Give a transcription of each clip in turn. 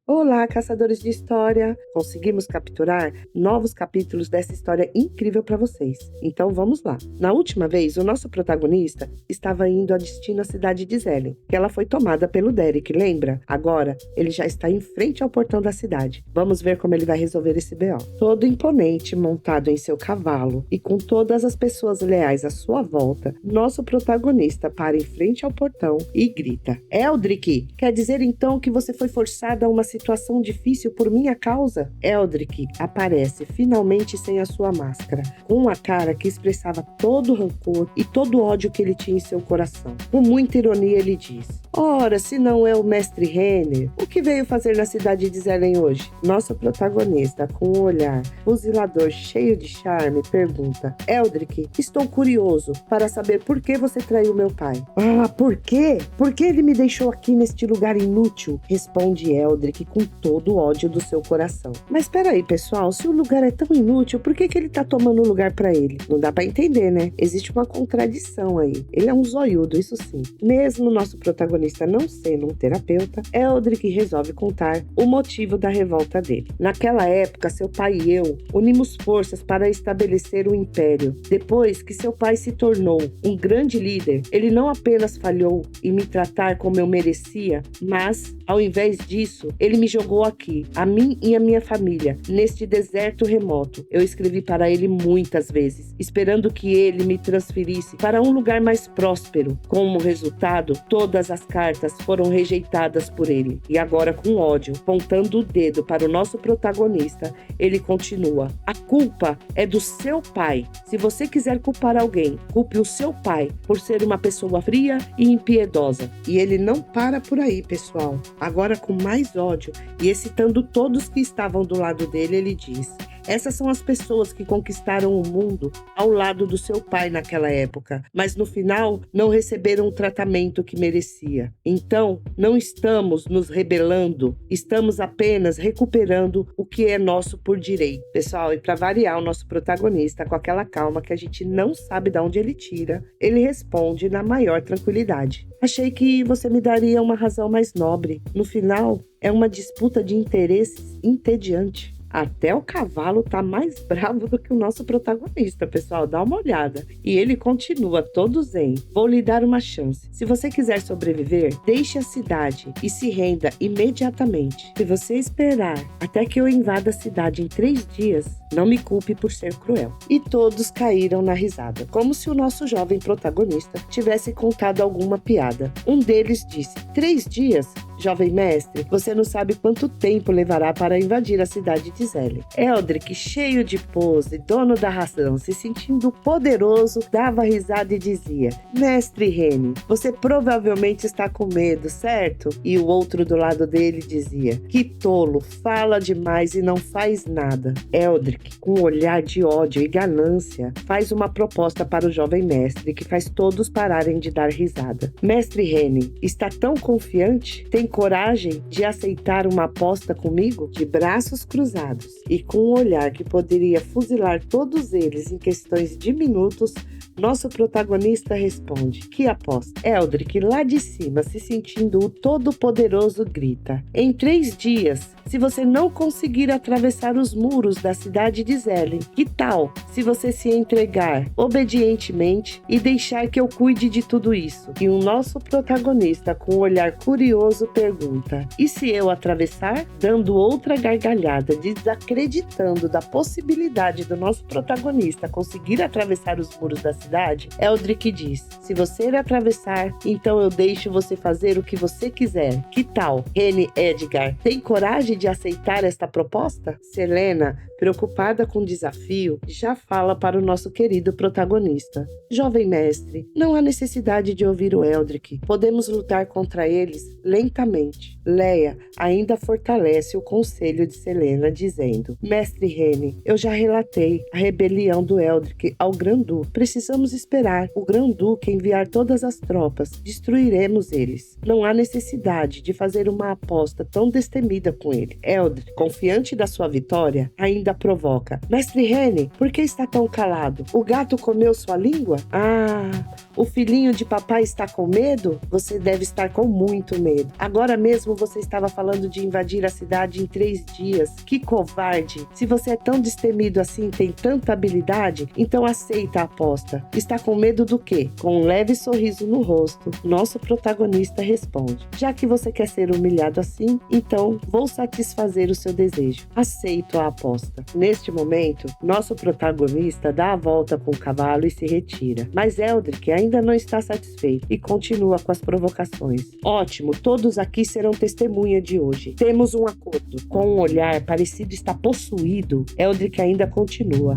Olá, caçadores de história! Conseguimos capturar novos capítulos dessa história incrível para vocês. Então vamos lá. Na última vez, o nosso protagonista estava indo a destino à cidade de Zelen, que ela foi tomada pelo Derek, lembra? Agora, ele já está em frente ao portão da cidade. Vamos ver como ele vai resolver esse BO. Todo imponente, montado em seu cavalo e com todas as pessoas leais à sua volta, nosso protagonista para em frente ao portão e grita: Eldrick, quer dizer então que você foi forçada a uma situação difícil por minha causa? Eldrick aparece finalmente sem a sua máscara, com uma cara que expressava todo o rancor e todo o ódio que ele tinha em seu coração. Com muita ironia ele diz: ora, se não é o mestre Renner, o que veio fazer na cidade de Zelen hoje? Nosso protagonista, com um olhar fuzilador cheio de charme, pergunta: Eldrick, estou curioso para saber por que você traiu meu pai. Ah, por quê? Por que ele me deixou aqui neste lugar inútil? Responde Eldrick com todo o ódio do seu coração. Mas peraí, pessoal, se o lugar é tão inútil, por que ele tá tomando lugar pra ele? Não dá pra entender, né? Existe uma contradição aí. Ele é um zoiudo, isso sim. Mesmo nosso protagonista não sendo um terapeuta, Eldrick resolve contar o motivo da revolta dele. Naquela época, seu pai e eu unimos forças para estabelecer o império. Depois que seu pai se tornou um grande líder, ele não apenas falhou em me tratar como eu merecia, mas, ao invés disso, ele me jogou aqui, a mim e a minha família, neste deserto remoto. Eu escrevi para ele muitas vezes, esperando que ele me transferisse para um lugar mais próspero. Como resultado, todas as cartas foram rejeitadas por ele. E agora, com ódio, apontando o dedo para o nosso protagonista, ele continua: a culpa é do seu pai. Se você quiser culpar alguém, culpe o seu pai por ser uma pessoa fria e impiedosa. E ele não para por aí, pessoal. Agora, com mais ódio e excitando todos que estavam do lado dele, ele diz: essas são as pessoas que conquistaram o mundo ao lado do seu pai naquela época, mas no final não receberam o tratamento que merecia. Então, não estamos nos rebelando, estamos apenas recuperando o que é nosso por direito. Pessoal, e para variar, o nosso protagonista, com aquela calma que a gente não sabe de onde ele tira, ele responde na maior tranquilidade: achei que você me daria uma razão mais nobre. No final, é uma disputa de interesses entediante. Até o cavalo tá mais bravo do que o nosso protagonista, pessoal. Dá uma olhada. E ele continua todo zen. Vou lhe dar uma chance. Se você quiser sobreviver, deixe a cidade e se renda imediatamente. Se você esperar até que eu invada a cidade em 3 dias, não me culpe por ser cruel. E todos caíram na risada, como se o nosso jovem protagonista tivesse contado alguma piada. Um deles disse: 3 dias? Jovem mestre, você não sabe quanto tempo levará para invadir a cidade de Zelen. Eldrick, cheio de pose, dono da razão, se sentindo poderoso, dava risada e dizia: mestre Renny, você provavelmente está com medo, certo? E o outro do lado dele dizia: que tolo, fala demais e não faz nada. Eldrick, com um olhar de ódio e ganância, faz uma proposta para o jovem mestre que faz todos pararem de dar risada. Mestre Renny, está tão confiante? Tem coragem de aceitar uma aposta comigo? De braços cruzados e com um olhar que poderia fuzilar todos eles em questões de minutos, nosso protagonista responde: que aposta? Eldrick, lá de cima, se sentindo o todo-poderoso, grita: em 3 dias, se você não conseguir atravessar os muros da cidade de Zelen, que tal se você se entregar obedientemente e deixar que eu cuide de tudo isso? E o nosso protagonista, com um olhar curioso, pergunta: e se eu atravessar? Dando outra gargalhada, desacreditando da possibilidade do nosso protagonista conseguir atravessar os muros da cidade, Eldrick diz: se você atravessar, então eu deixo você fazer o que você quiser. Que tal? Renny Edgar, tem coragem de aceitar esta proposta? Selena, preocupada com o desafio, já fala para o nosso querido protagonista: jovem mestre, não há necessidade de ouvir o Eldrick. Podemos lutar contra eles lentamente. Leia ainda fortalece o conselho de Selena, dizendo: mestre Renny, eu já relatei a rebelião do Eldrick ao Grão-Duque. Precisamos esperar o Grão-Duque enviar todas as tropas. Destruiremos eles. Não há necessidade de fazer uma aposta tão destemida com ele. Eldrick, confiante da sua vitória, ainda provoca: mestre Renny, por que está tão calado? O gato comeu sua língua? Ah, O filhinho de papai está com medo? Você deve estar com muito medo. Agora mesmo você estava falando de invadir a cidade em 3 dias. Que covarde! Se você é tão destemido assim, tem tanta habilidade, então aceita a aposta. Está com medo do quê? Com um leve sorriso no rosto, nosso protagonista responde: já que você quer ser humilhado assim, então vou satisfazer o seu desejo. Aceito a aposta. Neste momento, nosso protagonista dá a volta com o cavalo e se retira. Mas Eldrick ainda não está satisfeito e continua com as provocações. Ótimo, todos aqui serão testemunha de hoje. Temos um acordo. Com um olhar parecido estar possuído, Eldrick ainda continua.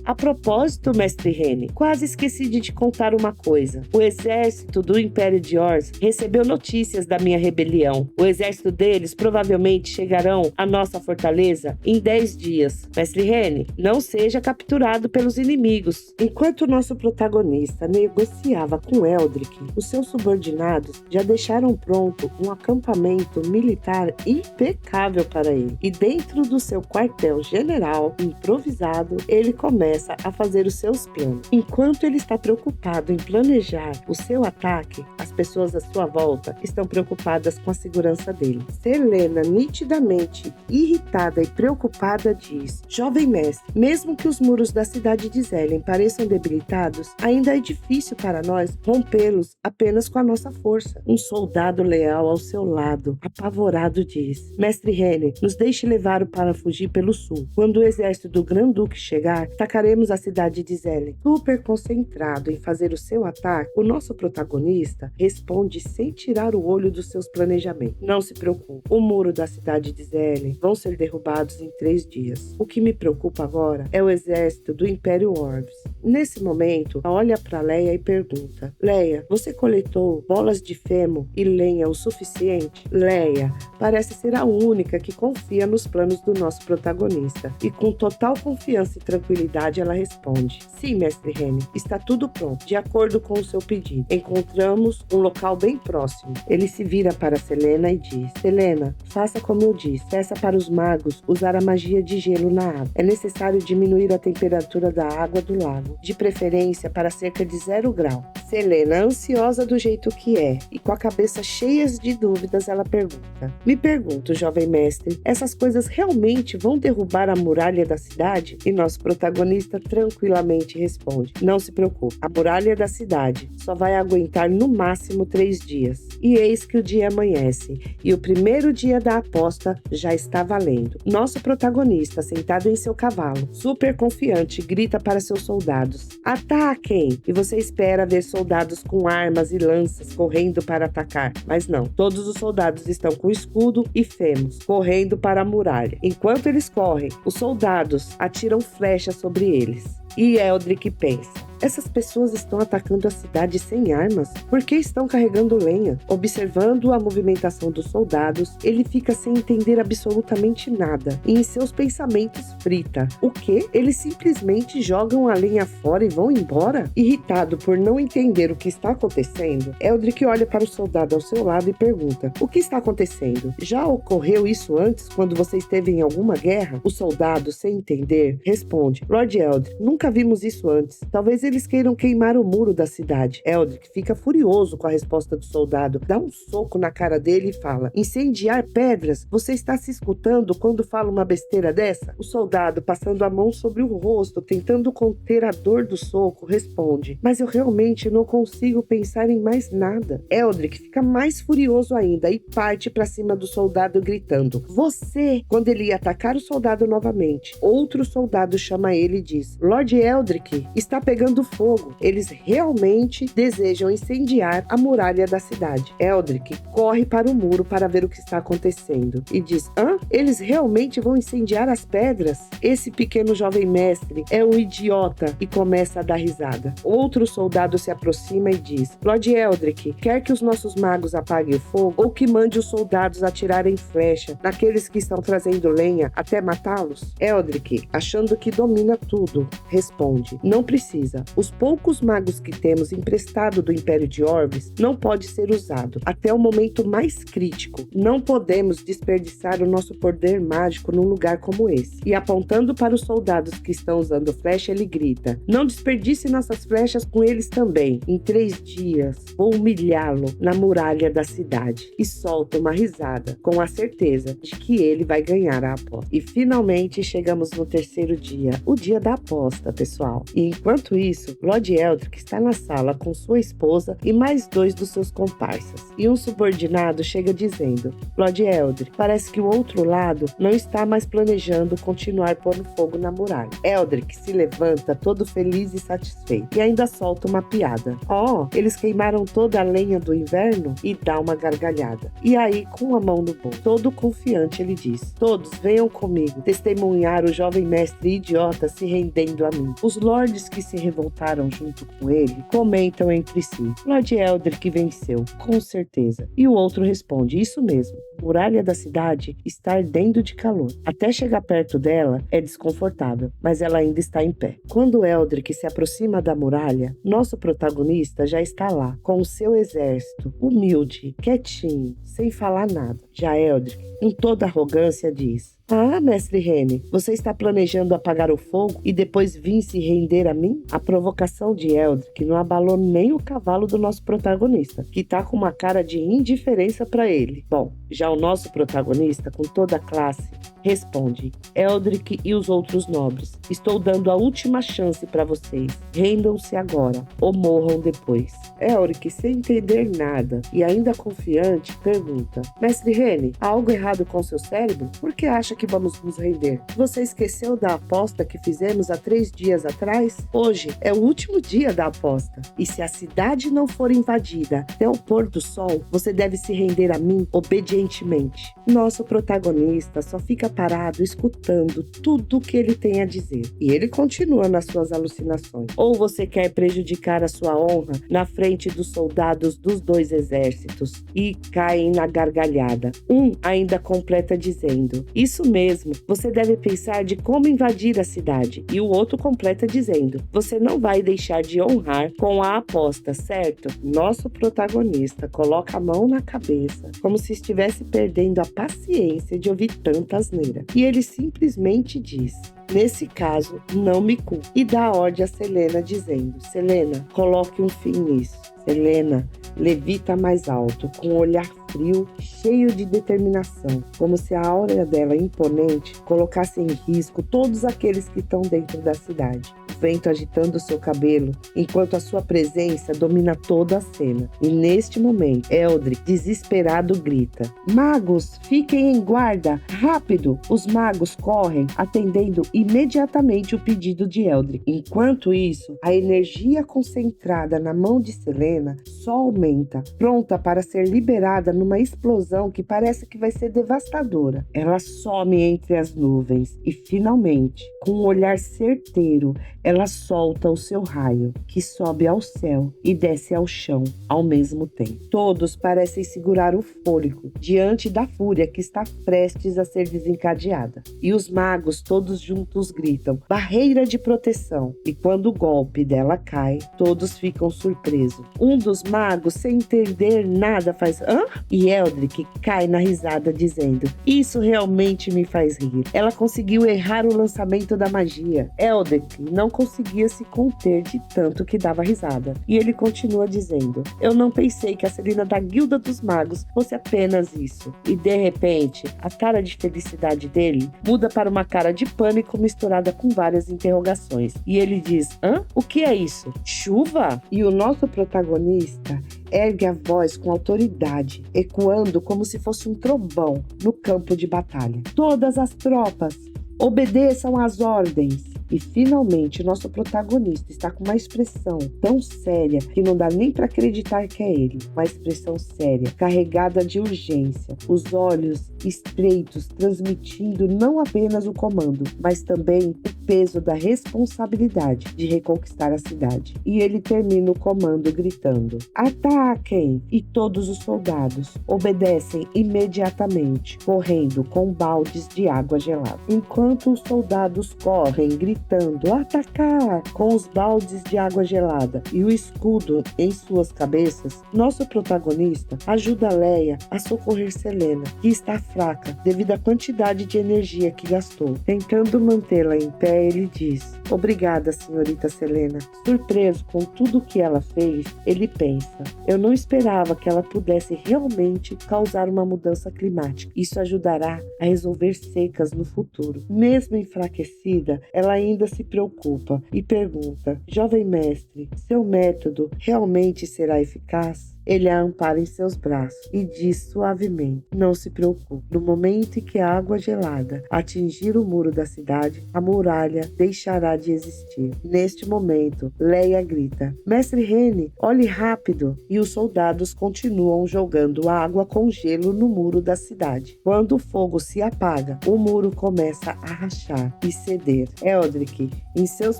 A propósito, mestre Rene, quase esqueci de te contar uma coisa. O exército do Império de Ors recebeu notícias da minha rebelião. O exército deles provavelmente chegarão à nossa fortaleza em 10 dias. Mestre Rene, não seja capturado pelos inimigos. Enquanto nosso protagonista negociava com Eldrick, os seus subordinados já deixaram pronto um acampamento militar impecável para ele. E dentro do seu quartel-general improvisado, ele começa a fazer os seus planos. Enquanto ele está preocupado em planejar o seu ataque, as pessoas à sua volta estão preocupadas com a segurança dele. Selena, nitidamente irritada e preocupada, diz: Jovem mestre, mesmo que os muros da cidade de Zelen pareçam debilitados, ainda é difícil para nós rompê-los apenas com a nossa força. Um soldado leal ao seu lado, apavorado, diz: Mestre Rene, nos deixe levar para fugir pelo sul. Quando o exército do Grand-Duque chegar, atacaremos a cidade de Zelen. Super concentrado em fazer o seu ataque, o nosso protagonista responde sem tirar o olho dos seus planejamentos. Não se preocupe, o muro da cidade de Zelen vão ser derrubados em 3 dias. O que me preocupa agora é o exército do Império Orves. Nesse momento, olha para Leia e pergunta: Leia, você coletou bolas de femo e lenha o suficiente? Leia parece ser a única que confia nos planos do nosso protagonista e com total confiança e tranquilidade ela responde: Sim, mestre Rene, está tudo pronto, de acordo com o seu pedido. Encontramos um local bem próximo. Ele se vira para Selena e diz: Selena, faça como eu disse, peça para os magos usar a magia de gelo na água. É necessário diminuir a temperatura da água do lago, de preferência para cerca de 0 grau. Selena, ansiosa do jeito que é e com a cabeça cheia de dúvidas, ela pergunta: Me pergunto, jovem mestre, essas coisas realmente vão derrubar a muralha da cidade? E nosso protagonista tranquilamente responde: Não se preocupe, a muralha da cidade só vai aguentar no máximo 3 dias. E eis que o dia amanhece e o primeiro dia da aposta já está valendo. Nosso protagonista, sentado em seu cavalo, super confiante, grita para seus soldados: Ataquem! E você espera ver soldados com armas e lanças correndo para atacar. Mas não, todos os soldados estão com escudo e femos, correndo para a muralha. Enquanto eles correm, os soldados atiram flechas sobre eles. E Eldrick pensa: essas pessoas estão atacando a cidade sem armas? Por que estão carregando lenha? Observando a movimentação dos soldados, ele fica sem entender absolutamente nada e em seus pensamentos frita. O quê? Eles simplesmente jogam a lenha fora e vão embora? Irritado por não entender o que está acontecendo, Eldrick olha para o soldado ao seu lado e pergunta: O que está acontecendo? Já ocorreu isso antes, quando você esteve em alguma guerra? O soldado, sem entender, responde: Lord Eldrick, nunca vimos isso antes. Talvez eles queiram queimar o muro da cidade. Eldrick fica furioso com a resposta do soldado, dá um soco na cara dele e fala: Incendiar pedras? Você está se escutando quando fala uma besteira dessa? O soldado, passando a mão sobre o rosto, tentando conter a dor do soco, responde: Mas eu realmente não consigo pensar em mais nada. Eldrick fica mais furioso ainda e parte para cima do soldado gritando: Você! Quando ele ia atacar o soldado novamente, outro soldado chama ele e diz: Lord Eldrick, está pegando fogo. Eles realmente desejam incendiar a muralha da cidade. Eldrick corre para o muro para ver o que está acontecendo e diz: Hã? Eles realmente vão incendiar as pedras? Esse pequeno jovem mestre é um idiota, e começa a dar risada. Outro soldado se aproxima e diz: Lord Eldrick, quer que os nossos magos apaguem o fogo ou que mande os soldados atirarem flecha naqueles que estão trazendo lenha até matá-los? Eldrick, achando que domina tudo, responde: Não precisa. escuta. Os poucos magos que temos emprestado do Império de Orvis não pode ser usado até o momento mais crítico. Não podemos desperdiçar o nosso poder mágico num lugar como esse. E apontando para os soldados que estão usando flecha, ele grita: não desperdice nossas flechas com eles também. Em 3 dias, vou humilhá-lo na muralha da cidade. E solta uma risada, com a certeza de que ele vai ganhar a aposta. E finalmente chegamos no 3º dia, o dia da aposta, pessoal. E enquanto isso, Lord Eldrick está na sala com sua esposa e mais 2 dos seus comparsas. E um subordinado chega dizendo: Lord Eldrick, parece que o outro lado não está mais planejando continuar pondo fogo na muralha. Eldrick se levanta todo feliz e satisfeito e ainda solta uma piada. Oh, eles queimaram toda a lenha do inverno? E dá uma gargalhada. E aí, com a mão no bolso, todo confiante, ele diz: todos venham comigo testemunhar o jovem mestre idiota se rendendo a mim. Os lords que se revoltaram junto com ele comentam entre si: Lord Eldrick venceu, com certeza. E o outro responde: isso mesmo. A muralha da cidade está ardendo de calor. Até chegar perto dela é desconfortável, mas ela ainda está em pé. Quando Eldrick se aproxima da muralha, nosso protagonista já está lá, com o seu exército, humilde, quietinho, sem falar nada. Já Eldrick, com toda arrogância, diz: ah, mestre Rene, você está planejando apagar o fogo e depois vir se render a mim? A provocação de Eldrick não abalou nem o cavalo do nosso protagonista, que tá com uma cara de indiferença para ele. Bom, já o nosso protagonista, com toda a classe, responde: Eldrick e os outros nobres, estou dando a última chance para vocês. Rendam-se agora ou morram depois. Eldrick, sem entender nada e ainda confiante, pergunta: mestre Rene, há algo errado com seu cérebro? Por que acha que vamos nos render? Você esqueceu da aposta que fizemos há 3 dias atrás? Hoje é o último dia da aposta. E se a cidade não for invadida até o pôr do sol, você deve se render a mim obedientemente. Nosso protagonista só fica parado escutando tudo o que ele tem a dizer. E ele continua nas suas alucinações. Ou você quer prejudicar a sua honra na frente dos soldados dos 2 exércitos? E caem na gargalhada. Um ainda completa dizendo: isso mesmo, você deve pensar de como invadir a cidade. E o outro completa dizendo: você não vai deixar de honrar com a aposta, certo? Nosso protagonista coloca a mão na cabeça, como se estivesse perdendo a paciência de ouvir tanta asneira. E ele simplesmente diz: nesse caso, não me culpe. E dá ordem a Selena dizendo: Selena, coloque um fim nisso. Selena levita mais alto, com um olhar frio, cheio de determinação, como se a aura dela imponente colocasse em risco todos aqueles que estão dentro da cidade. O vento agitando seu cabelo, enquanto a sua presença domina toda a cena. E neste momento, Eldrick, desesperado, grita: magos, fiquem em guarda! Rápido! Os magos correm, atendendo imediatamente o pedido de Eldrick. Enquanto isso, a energia concentrada na mão de Selena só aumenta, pronta para ser liberada numa explosão que parece que vai ser devastadora. Ela some entre as nuvens e, finalmente, com um olhar certeiro, ela solta o seu raio, que sobe ao céu e desce ao chão ao mesmo tempo. Todos parecem segurar o fôlego diante da fúria que está prestes a ser desencadeada. E os magos todos juntos gritam: barreira de proteção! E quando o golpe dela cai, todos ficam surpresos. Um dos magos, sem entender nada, faz: hã? E Eldrick cai na risada dizendo: isso realmente me faz rir. Ela conseguiu errar o lançamento da magia. Eldrick não conseguia se conter de tanto que dava risada. E ele continua dizendo: eu não pensei que a Selena da Guilda dos Magos fosse apenas isso. E de repente, a cara de felicidade dele muda para uma cara de pânico misturada com várias interrogações. E ele diz: hã? O que é isso? Chuva? E o nosso protagonista ergue a voz com autoridade, ecoando como se fosse um trovão no campo de batalha. Todas as tropas, obedeçam às ordens! E finalmente nosso protagonista está com uma expressão tão séria que não dá nem para acreditar que é ele. Uma expressão séria, carregada de urgência, os olhos estreitos, transmitindo não apenas o comando, mas também o peso da responsabilidade de reconquistar a cidade. E ele termina o comando gritando: ataquem! E todos os soldados obedecem imediatamente, correndo com baldes de água gelada. Enquanto os soldados correm, gritando gritando atacar com os baldes de água gelada e o escudo em suas cabeças, nosso protagonista ajuda Leia a socorrer Selena, que está fraca devido à quantidade de energia que gastou. Tentando mantê-la em pé, ele diz: obrigada, senhorita Selena. Surpreso com tudo o que ela fez, ele pensa: eu não esperava que ela pudesse realmente causar uma mudança climática. Isso ajudará a resolver secas no futuro. Mesmo enfraquecida, ela ainda se preocupa e pergunta: jovem mestre, seu método realmente será eficaz? Ele a ampara em seus braços e diz suavemente: não se preocupe. No momento em que a água gelada atingir o muro da cidade, a muralha deixará de existir. Neste momento, Leia grita: mestre Rene, olhe rápido! E os soldados continuam jogando água com gelo no muro da cidade. Quando o fogo se apaga, o muro começa a rachar e ceder. Eldrick, em seus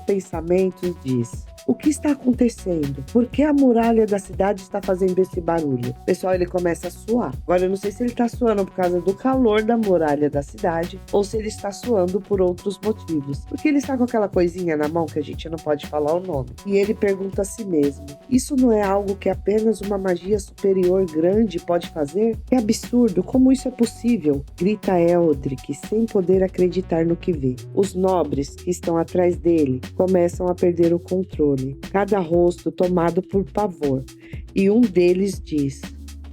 pensamentos, diz: o que está acontecendo? Por que a muralha da cidade está fazendo esse barulho? Pessoal, ele começa a suar. Agora, eu não sei se ele está suando por causa do calor da muralha da cidade ou se ele está suando por outros motivos. Porque ele está com aquela coisinha na mão que a gente não pode falar o nome. E ele pergunta a si mesmo: isso não é algo que apenas uma magia superior grande pode fazer? Que absurdo! Como isso é possível? Grita Eldrick, sem poder acreditar no que vê. Os nobres que estão atrás dele começam a perder o controle, cada rosto tomado por pavor, e um deles diz: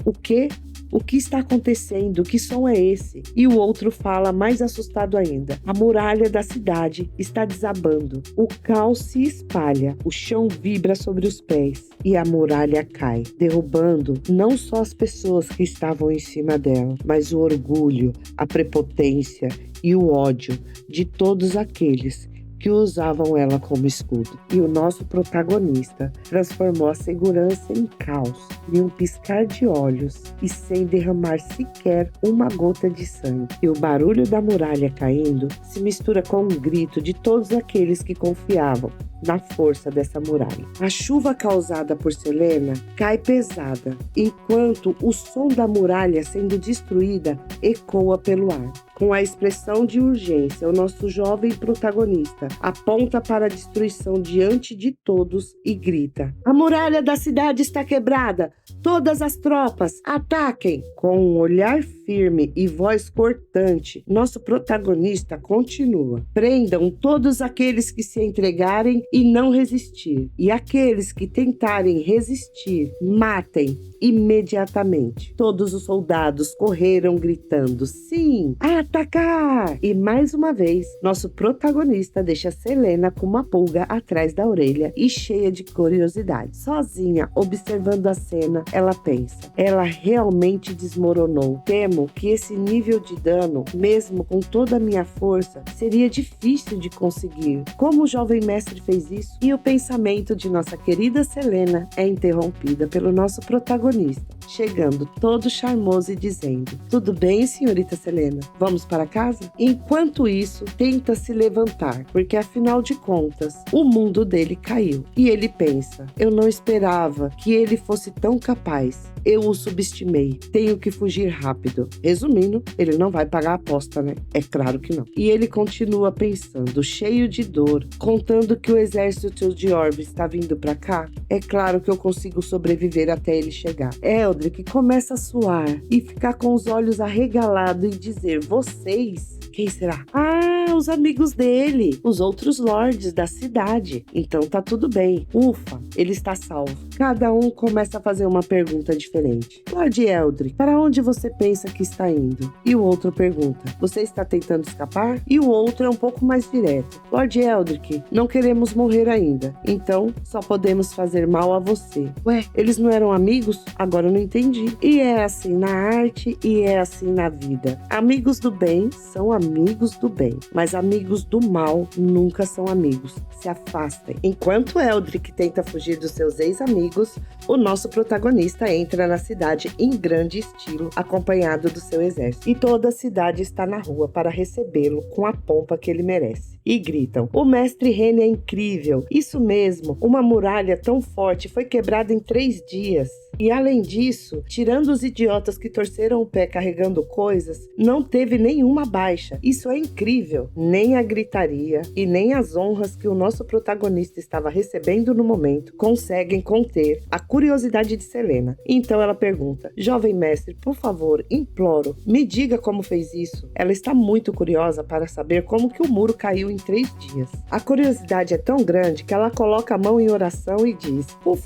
o quê? O que está acontecendo? Que som é esse? E o outro fala mais assustado ainda: a muralha da cidade está desabando. O caos se espalha, o chão vibra sobre os pés e a muralha cai, derrubando não só as pessoas que estavam em cima dela, mas o orgulho, a prepotência e o ódio de todos aqueles que usavam ela como escudo. E o nosso protagonista transformou a segurança em caos, em um piscar de olhos e sem derramar sequer uma gota de sangue. E o barulho da muralha caindo se mistura com um grito de todos aqueles que confiavam na força dessa muralha. A chuva causada por Selena cai pesada, enquanto o som da muralha sendo destruída ecoa pelo ar. Com a expressão de urgência, o nosso jovem protagonista aponta para a destruição diante de todos e grita: a muralha da cidade está quebrada! Todas as tropas, ataquem! Com um olhar firme e voz cortante, nosso protagonista continua: prendam todos aqueles que se entregarem e não resistir, e aqueles que tentarem resistir, matem imediatamente. Todos os soldados correram gritando: sim, atacar! E mais uma vez, nosso protagonista deixa Selena com uma pulga atrás da orelha e cheia de curiosidade. Sozinha, observando a cena, ela pensa: ela realmente desmoronou. Temo que esse nível de dano, mesmo com toda a minha força, seria difícil de conseguir. Como o jovem mestre fez isso? E o pensamento de nossa querida Selena é interrompida pelo nosso protagonista, chegando todo charmoso e dizendo: tudo bem, senhorita Selena? Vamos para casa? Enquanto isso, tenta se levantar, porque afinal de contas, o mundo dele caiu. E ele pensa: eu não esperava que ele fosse tão capaz. Eu o subestimei. Tenho que fugir rápido. Resumindo, ele não vai pagar a aposta, né? É claro que não. E ele continua pensando, cheio de dor, contando que o exército de Orb está vindo para cá. É claro que eu consigo sobreviver até ele chegar. Eldrick começa a suar e ficar com os olhos arregalados e dizer: vocês? Quem será? Ah, os amigos dele, os outros lords da cidade. Então tá tudo bem. Ufa, ele está salvo. Cada um começa a fazer uma pergunta diferente. Lord Eldrick, para onde você pensa que está indo? E o outro pergunta: você está tentando escapar? E o outro é um pouco mais direto: Lord Eldrick, não queremos morrer ainda, então só podemos fazer mal a você. Ué, eles não eram amigos? Agora eu não entendi. E é assim na arte e é assim na vida. Amigos do bem são amigos do bem, mas amigos do mal nunca são amigos. Se afastem. Enquanto Eldrick tenta fugir dos seus ex-amigos, amigos, o nosso protagonista entra na cidade em grande estilo, acompanhado do seu exército. E toda a cidade está na rua para recebê-lo com a pompa que ele merece. E gritam: "O mestre Rene é incrível! Isso mesmo, uma muralha tão forte foi quebrada em 3 dias. E além disso, tirando os idiotas que torceram o pé carregando coisas, não teve nenhuma baixa. Isso é incrível!" Nem a gritaria e nem as honras que o nosso protagonista estava recebendo no momento conseguem conter a curiosidade de Selena. Então ela pergunta: "Jovem mestre, por favor, imploro, me diga como fez isso." Ela está muito curiosa para saber como que o muro caiu em 3 dias. A curiosidade é tão grande que ela coloca a mão em oração e diz: por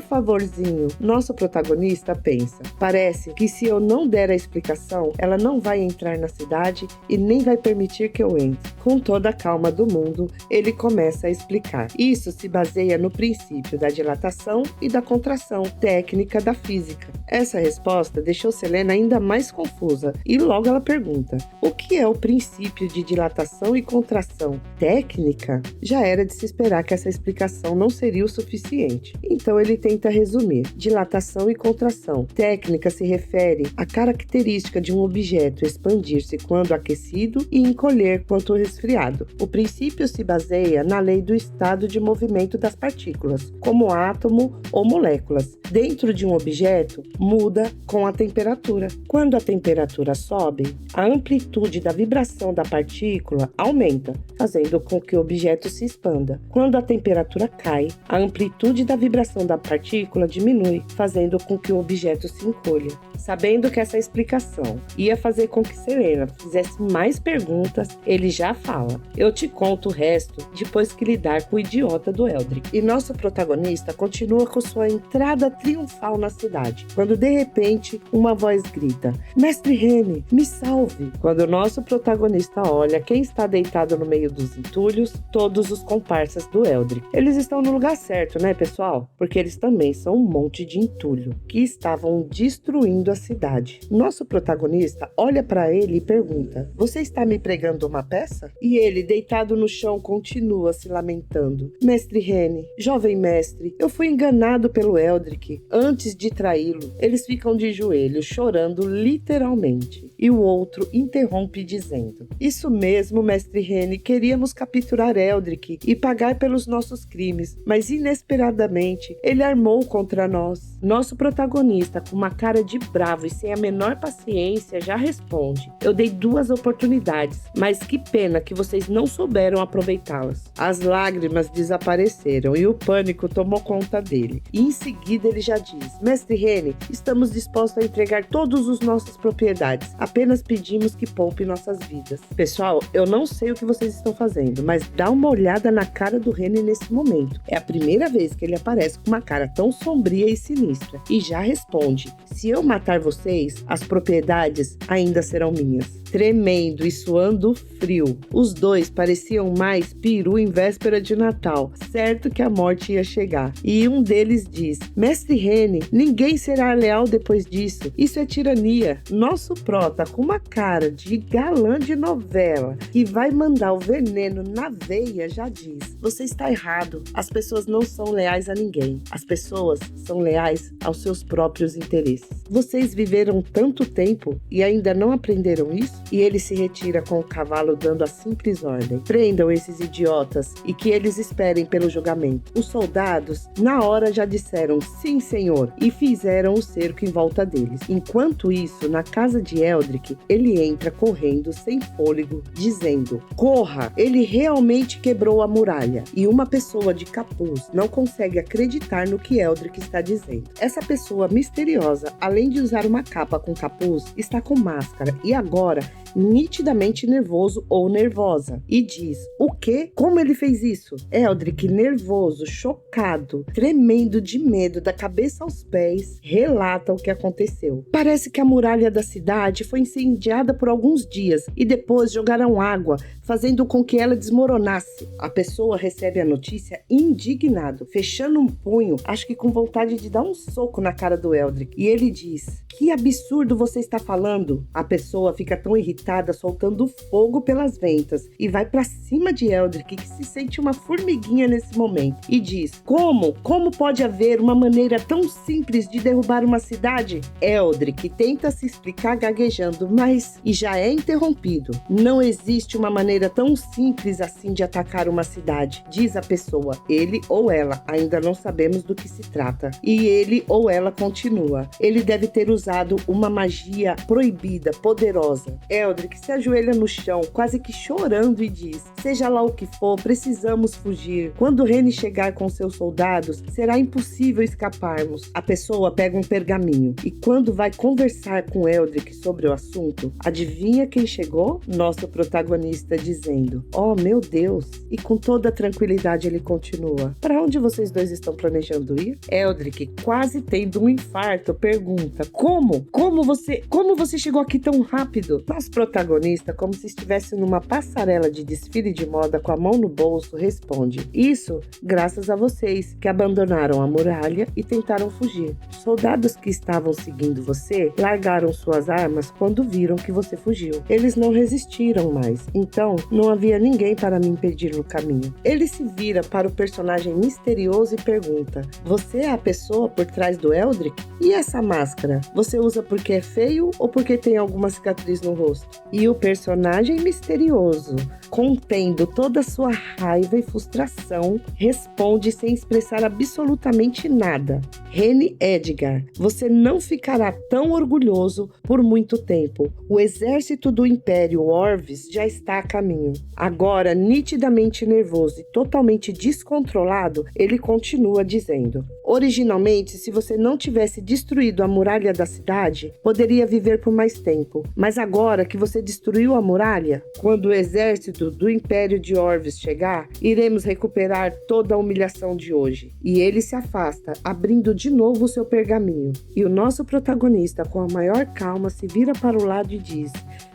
favorzinho." Nosso protagonista pensa: parece que se eu não der a explicação, ela não vai entrar na cidade e nem vai permitir que eu entre. Com toda a calma do mundo, ele começa a explicar. Isso se baseia no princípio da dilatação e da contração, técnica da física. Essa resposta deixou Selena ainda mais confusa e logo ela pergunta: o que é o princípio de dilatação e contração? Técnica? Já era de se esperar que essa explicação não seria o suficiente. Então ele tenta resumir: dilatação e contração. Técnica se refere à característica de um objeto expandir-se quando aquecido e encolher quando resfriado. O princípio se baseia na lei do estado de movimento das partículas, como átomo ou moléculas. Dentro de um objeto, muda com a temperatura. Quando a temperatura sobe, a amplitude da vibração da partícula aumenta, fazendo com que o objeto se expanda. Quando a temperatura cai, a amplitude da vibração da partícula diminui, fazendo com que o objeto se encolha. Sabendo que essa explicação ia fazer com que Selena fizesse mais perguntas, ele já fala: eu te conto o resto depois que lidar com o idiota do Eldrick. E nosso protagonista continua com sua entrada triunfal na cidade, quando de repente uma voz grita: mestre Rene, me salve! Quando o nosso protagonista olha quem está deitado no meio dos entulhos, todos os comparsas do Eldrick. Eles estão no lugar certo, né, pessoal? Porque eles também são um monte de entulho que estavam destruindo a cidade. Nosso protagonista olha para ele e pergunta: você está me pregando uma peça? E ele, deitado no chão, continua se lamentando: mestre Rene, jovem mestre, eu fui enganado pelo Eldrick antes de traí-lo. Eles ficam de joelhos, chorando literalmente. E o outro interrompe dizendo: isso mesmo, mestre Rene, queríamos capturar Eldrick e pagar pelos nossos crimes, mas inesperadamente ele armou contra nós. Nosso protagonista, com uma cara de bravo e sem a menor paciência, já responde: eu dei 2 oportunidades, mas que pena que vocês não souberam aproveitá-las. As lágrimas desapareceram e o pânico tomou conta dele. E em seguida ele já diz: mestre Rene, estamos dispostos a entregar todas as nossas propriedades. Apenas pedimos que poupe nossas vidas. Pessoal, eu não sei o que vocês estão fazendo, mas dá uma olhada na cara do Rene nesse momento. É a primeira vez que ele aparece com uma cara tão sombria e sinistra. E já responde: se eu matar vocês, as propriedades ainda serão minhas. Tremendo e suando frio, os dois pareciam mais peru em véspera de Natal, certo que a morte ia chegar. E um deles diz: mestre Rene, ninguém será leal depois disso. Isso é tirania. Nosso prota, com uma cara de galã de novela, que vai mandar o veneno na veia, já diz: você está errado. As pessoas não são leais a ninguém. As pessoas são leais aos seus próprios interesses. Vocês viveram tanto tempo e ainda não aprenderam isso? E ele se retira com o cavalo, dando a simples ordem: prendam esses idiotas e que eles esperem pelo julgamento. Os soldados, na hora, já disseram sim, senhor, e fizeram o cerco em volta deles. Enquanto isso, na casa de Eldrick, ele entra correndo sem fôlego, dizendo: corra, ele realmente quebrou a muralha. E uma pessoa de capuz não consegue acreditar no que Eldrick está dizendo. Essa pessoa misteriosa, além de usar uma capa com capuz, está com máscara e agora nitidamente nervoso ou nervosa, e diz: o quê? Como ele fez isso? Eldrick, nervoso, chocado, tremendo de medo da cabeça aos pés, relata o que aconteceu. Parece que a muralha da cidade foi incendiada por alguns dias e depois jogaram água, fazendo com que ela desmoronasse. A pessoa recebe a notícia indignado, fechando um punho, acho que com vontade de dar um soco na cara do Eldrick, e ele diz: que absurdo você está falando? A pessoa fica tão irritada irritada, soltando fogo pelas ventas, e vai pra cima de Eldrick, que se sente uma formiguinha nesse momento, e diz: Como? Como pode haver uma maneira tão simples de derrubar uma cidade? Eldrick tenta se explicar gaguejando, mas e já é interrompido. Não existe uma maneira tão simples assim de atacar uma cidade, diz a pessoa, ele ou ela, ainda não sabemos do que se trata. E ele ou ela continua: ele deve ter usado uma magia proibida, poderosa. Eldrick se ajoelha no chão, quase que chorando, e diz: seja lá o que for, precisamos fugir. Quando Rene chegar com seus soldados, será impossível escaparmos. A pessoa pega um pergaminho e quando vai conversar com Eldrick sobre o assunto, adivinha quem chegou? Nosso protagonista dizendo: oh meu Deus! E com toda tranquilidade ele continua: para onde vocês dois estão planejando ir? Eldrick, quase tendo um infarto, pergunta: como? Como você chegou aqui tão rápido? Nosso protagonista, como se estivesse numa passarela de desfile de moda com a mão no bolso, responde: isso graças a vocês que abandonaram a muralha e tentaram fugir. Soldados que estavam seguindo você largaram suas armas quando viram que você fugiu. Eles não resistiram mais, então não havia ninguém para me impedir no caminho. Ele se vira para o personagem misterioso e pergunta: você é a pessoa por trás do Eldrick? E essa máscara? Você usa porque é feio ou porque tem alguma cicatriz no rosto? E o personagem misterioso, contendo toda a sua raiva e frustração, responde sem expressar absolutamente nada: Rene Edgar, você não ficará tão orgulhoso por muito tempo. O exército do Império Orvis já está a caminho. Agora, nitidamente nervoso e totalmente descontrolado, ele continua dizendo: originalmente, se você não tivesse destruído a muralha da cidade, poderia viver por mais tempo. Mas agora que você destruiu a muralha, quando o exército do Império de Orvis chegar, iremos recuperar toda a humilhação de hoje. E ele se afasta, abrindo de novo o seu pergaminho. E o nosso protagonista, com a maior calma, se vira para o lado e diz: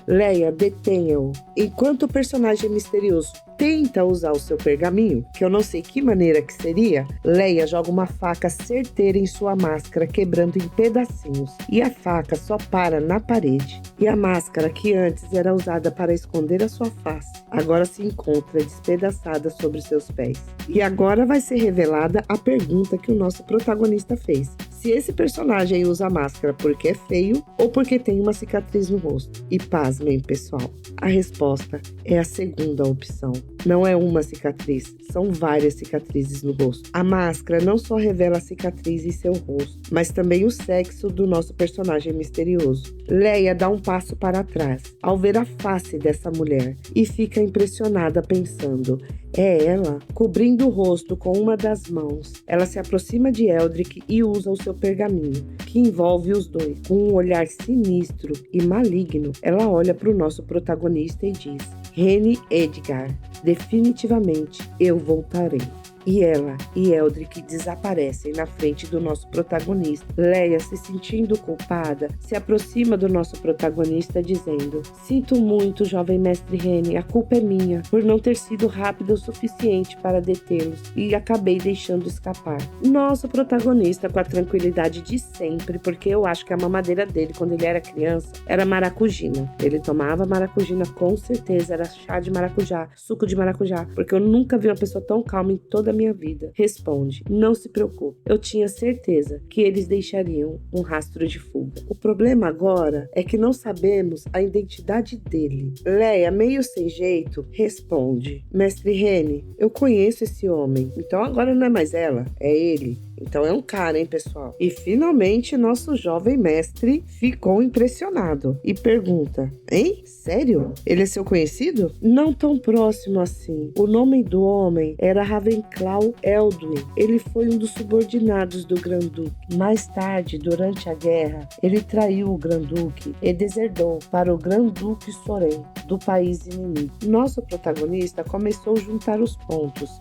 Leia, detenha-o. Enquanto o personagem misterioso tenta usar o seu pergaminho, que eu não sei que maneira que seria, Leia joga uma faca certeira em sua máscara, quebrando em pedacinhos. E a faca só para na parede. E a máscara, que antes era usada para esconder a sua face, agora se encontra despedaçada sobre seus pés. E agora vai ser revelada a pergunta que o nosso protagonista fez: se esse personagem usa máscara porque é feio ou porque tem uma cicatriz no rosto. E pasmem, pessoal, a resposta é a segunda opção. Não é uma cicatriz, são várias cicatrizes no rosto. A máscara não só revela a cicatriz em seu rosto, mas também o sexo do nosso personagem misterioso. Leia dá um passo para trás ao ver a face dessa mulher e fica impressionada pensando: é ela? Cobrindo o rosto com uma das mãos, ela se aproxima de Eldrick e usa o seu pergaminho, que envolve os dois. Com um olhar sinistro e maligno, ela olha para o nosso protagonista e diz: Rene Edgar, definitivamente eu voltarei. E ela e Eldrick desaparecem na frente do nosso protagonista. Leia, se sentindo culpada, se aproxima do nosso protagonista dizendo: sinto muito, jovem mestre Rene, a culpa é minha, por não ter sido rápida o suficiente para detê-los e acabei deixando escapar. Nosso protagonista, com a tranquilidade de sempre, porque eu acho que a mamadeira dele quando ele era criança era maracujina. Ele tomava maracujina com certeza, era chá de maracujá, suco de maracujá, porque eu nunca vi uma pessoa tão calma em toda a minha vida. Responde: não se preocupe, eu tinha certeza que eles deixariam um rastro de fuga. O problema agora é que não sabemos a identidade dele. Leia, meio sem jeito, responde: mestre Rene, eu conheço esse homem, então agora não é mais ela, é ele. Então é um cara, hein, pessoal? E finalmente nosso jovem mestre ficou impressionado e pergunta: hein? Sério? Ele é seu conhecido? Não tão próximo assim. O nome do homem era Ravenclaw Elduin. Ele foi um dos subordinados do Granduque. Mais tarde, durante a guerra, ele traiu o Granduque e deserdou para o Granduque Soren, do país inimigo. Nosso protagonista começou a juntar os pontos.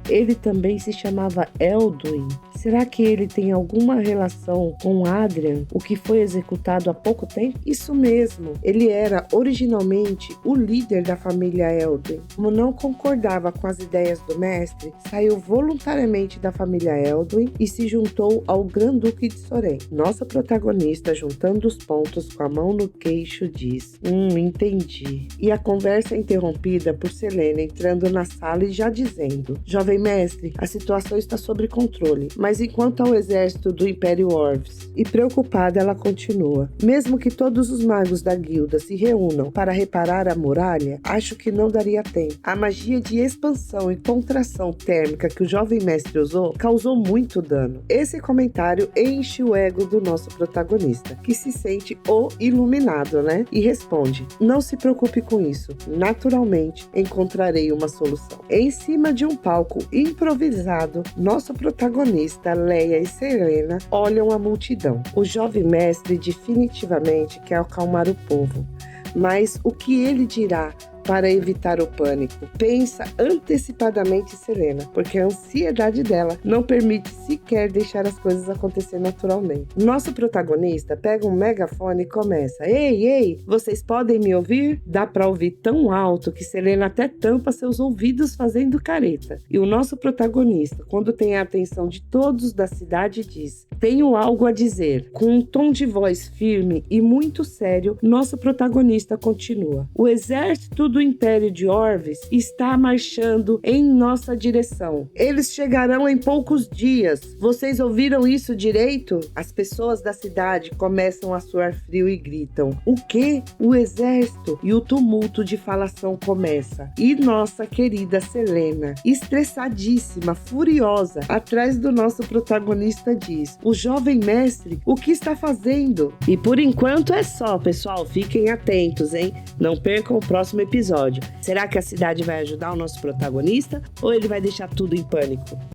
Ele também se chamava Elduin. Será que ele tem alguma relação com Adrian, o que foi executado há pouco tempo? Isso mesmo, ele era originalmente o líder da família Elduin. Como não concordava com as ideias do mestre, saiu voluntariamente da família Elduin e se juntou ao Grand-Duque de Soren. Nossa protagonista, juntando os pontos com a mão no queixo, diz: entendi. E a conversa é interrompida por Selena entrando na sala e já dizendo: Jovem mestre, a situação está sob controle, mas enquanto ao exército do Império Orves. E preocupada, ela continua: mesmo que todos os magos da guilda se reúnam para reparar a muralha, acho que não daria tempo. A magia de expansão e contração térmica que o jovem mestre usou causou muito dano. Esse comentário enche o ego do nosso protagonista, que se sente o iluminado, né? E responde: não se preocupe com isso, naturalmente encontrarei uma solução. Em cima de um palco improvisado, nosso protagonista, Leia e Selena, olham a multidão. O jovem mestre definitivamente quer acalmar o povo, mas o que ele dirá para evitar o pânico? Pensa antecipadamente Selena, porque a ansiedade dela não permite sequer deixar as coisas acontecer naturalmente. Nosso protagonista pega um megafone e começa: ei, vocês podem me ouvir? Dá para ouvir tão alto que Selena até tampa seus ouvidos fazendo careta. E o nosso protagonista, quando tem a atenção de todos da cidade, diz: tenho algo a dizer. Com um tom de voz firme e muito sério, nosso protagonista continua: o exército do Império de Orves está marchando em nossa direção. Eles chegarão em poucos dias. Vocês ouviram isso direito? As pessoas da cidade começam a suar frio e gritam: o quê? O exército? E o tumulto de falação começa. E nossa querida Selena, estressadíssima, furiosa, atrás do nosso protagonista diz: o jovem mestre, o que está fazendo? E por enquanto é só, pessoal. Fiquem atentos, hein? Não percam o próximo episódio. Será que a cidade vai ajudar o nosso protagonista ou ele vai deixar tudo em pânico?